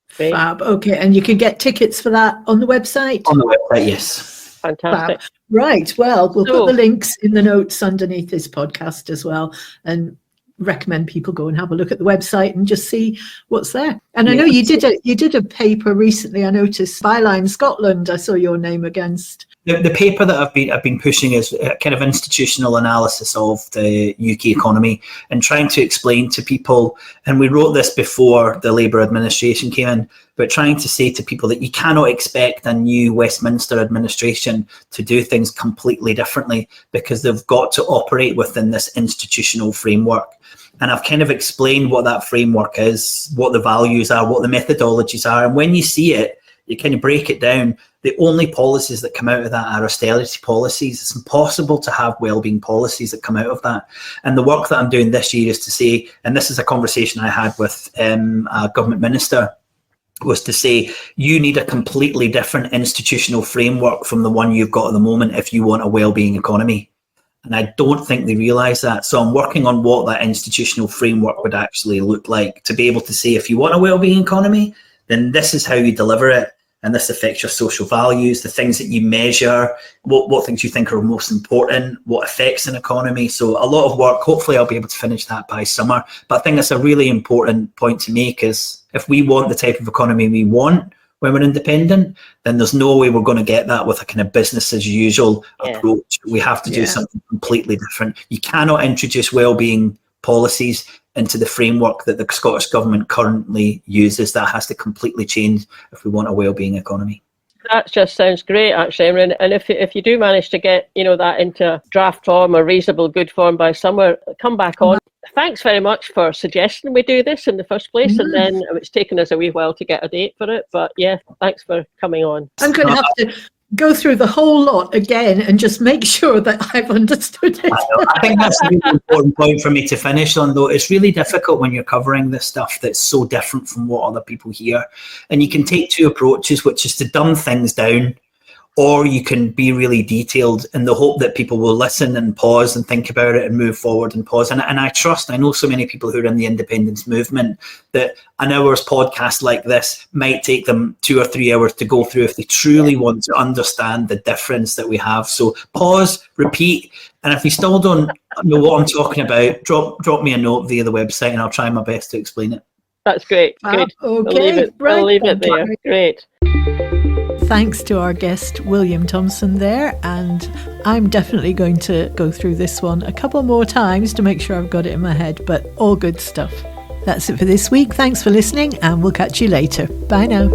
C: Fab. Okay, and you can get tickets for that on the website? On the website,
B: yes.
A: Fantastic.
C: Fab. Right, well, we'll put the links in the notes underneath this podcast as well, and recommend people go and have a look at the website and just see what's there. And I know you did a paper recently. I noticed Byline Scotland. I saw your name against.
B: The paper that I've been pushing is a kind of institutional analysis of the UK economy and trying to explain to people, and we wrote this before the Labour administration came in, but trying to say to people that you cannot expect a new Westminster administration to do things completely differently, because they've got to operate within this institutional framework. And I've kind of explained what that framework is, what the values are, what the methodologies are. And when you see it, you kind of break it down. The only policies that come out of that are austerity policies. It's impossible to have well-being policies that come out of that. And the work that I'm doing this year is to say, and this is a conversation I had with a government minister, was to say, you need a completely different institutional framework from the one you've got at the moment if you want a well-being economy. And I don't think they realise that. So I'm working on what that institutional framework would actually look like, to be able to say, if you want a well-being economy, then this is how you deliver it. And this affects your social values, the things that you measure, what things you think are most important, what affects an economy. So a lot of work. Hopefully I'll be able to finish that by summer. But I think that's a really important point to make, is if we want the type of economy we want when we're independent, then there's no way we're going to get that with a kind of business as usual approach. We have to do something completely different. You cannot introduce well-being policies into the framework that the Scottish Government currently uses. That has to completely change if we want a well-being economy.
A: That just sounds great, actually. And if you do manage to get that into draft form or reasonable good form by summer, come back on. Thanks very much for suggesting we do this in the first place, and then it's taken us a wee while to get a date for it. But yeah, thanks for coming on.
C: I'm going to have to go through the whole lot again and just make sure that I've understood it.
B: I think that's a really important point for me to finish on, though. It's really difficult when you're covering this stuff that's so different from what other people hear. And you can take two approaches, which is to dumb things down, or you can be really detailed in the hope that people will listen and pause and think about it and move forward and pause. And I know so many people who are in the independence movement that an hour's podcast like this might take them 2 or 3 hours to go through if they truly want to understand the difference that we have. So pause, repeat, and if you still don't know what I'm talking about, drop me a note via the website and I'll try my best to explain it.
A: That's great. Good.
C: Okay,
A: we'll leave it there. Great.
C: Thanks to our guest, William Thomson there. And I'm definitely going to go through this one a couple more times to make sure I've got it in my head, but all good stuff. That's it for this week. Thanks for listening, and we'll catch you later. Bye now.